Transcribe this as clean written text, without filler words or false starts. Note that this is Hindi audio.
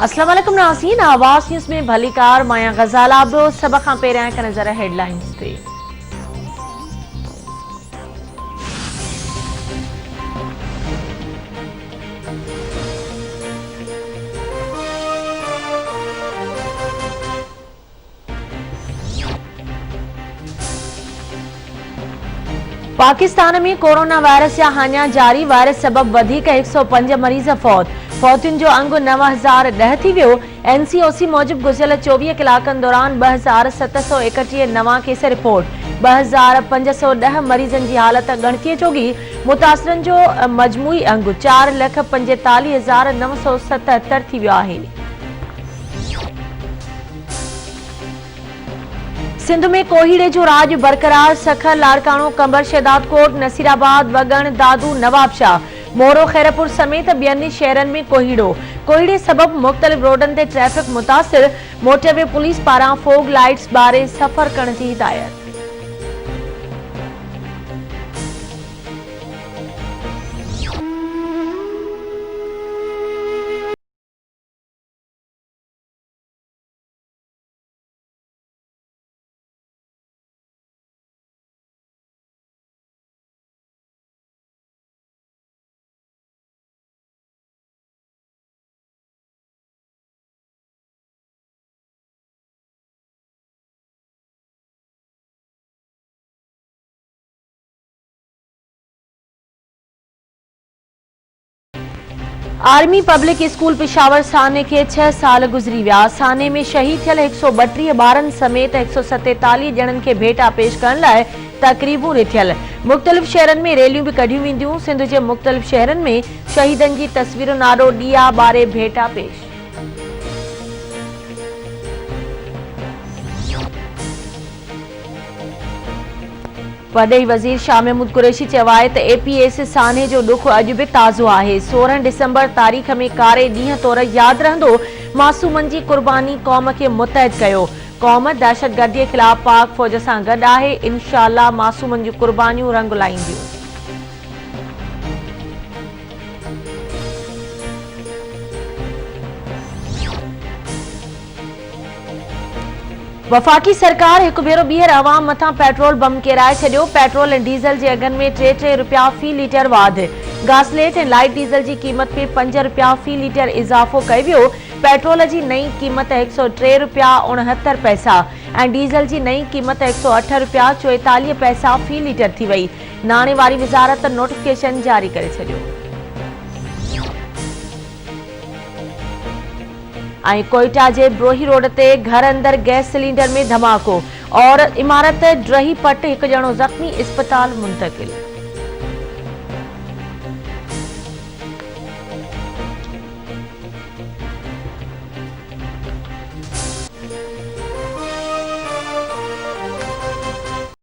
अस्सलाम वालेकुम नाज़रीन, आवाज़ न्यूज़ में भलीकार माया गज़ाल आबरो सब खां पहिरियां हिकु नज़र हेडलाइंस ते। पाकिस्तान में कोरोना वायरस जा हानिया जारी, वायरस सबब वधीक 105 मरीज़ फौत, फौतियुनि जो अंग 9010 थी वियो। एनसीओसी मूजिब गुज़िरियल 24 कलाकनि दौरान 2731 नवां केस रिपोर्ट, 2510 मरीज़नि जी हालत गणतीअ जोगी। मुतासिरनि जो मजमूई अंग 4,45,977 थी वियो आहे। सिंध में कोहीड़े जो राज बरकरार, सखर, लाड़काणो, कंबर, शहदादकोट, नसीराबाद, वगण, दादू, नवाबशाह, मोरो, खैरपुर समेत ॿियनि शहरनि में कोहीड़े सबब मुख़्तलिफ़ रोडनि ते ट्रैफ़िक मुतासिर, मोटरवे पुलिस पारां फोग लाइट्स ॿारे सफ़र करण जी हिदायत। आर्मी पब्लिक स्कूल पिशावर साने के 6 साल गुजरी विया। साने में शहीद थियल 132 ॿारनि समेत 147 ॼणनि के भेटा पेश करण लाइ तकरीबूं रिथियल। मुख़्तलिफ़ शहरनि में रैलियूं भी कढियूं वेंदियूं। सिंध जे मुख़्तलिफ़ शहरनि में शहीदनि जी तस्वीरुनि नारो ॾिया ॿारे भेटा पेश। वॾे वज़ीर शाह महमूद कुरैशी चयो आहे त एपीएस साने जो ॾुख अॼु बि ताज़ो आहे। 16 डिसंबर तारीख़ में कारे ॾींहं तौर यादि रहंदो। मासूमनि जी कुर्बानी क़ौम खे मुतहद कयो। क़ौम दहशतगर्दीअ ख़िलाफ़ पाक फ़ौज सां गॾु आहे। इंशाअल्लाह मासूमनि जूं कुर्बानियूं रंग लाहींदियूं। वफाकी सरकार एक भेरो ॿीहर अवाम मथां पेट्रोल बम केराए छॾियो। पेट्रोल ऐं डीज़ल जे अघनि में 3 रुपया फ़ी लीटर वाध। गासलेट ऐं लाइट डीज़ल जी क़ीमत में 5 रुपया फ़ी लीटर इज़ाफ़ो कयो वियो। पेट्रोल जी नई क़ीमत 103 रुपया 69 पैसा ऐं डीज़ल जी नई क़ीमत 108 रुपया 44 पैसा फ़ी लीटर थी वई। नाणे वारी वज़ारत नोटिफिकेशन जारी करे छॾियो। कोयटा के ब्रोही रोड ते घर अंदर गैस सिलेंडर में धमाको और इमारत ड्रही पट, एक जणो जख्मी, अस्पताल मुंतकिल।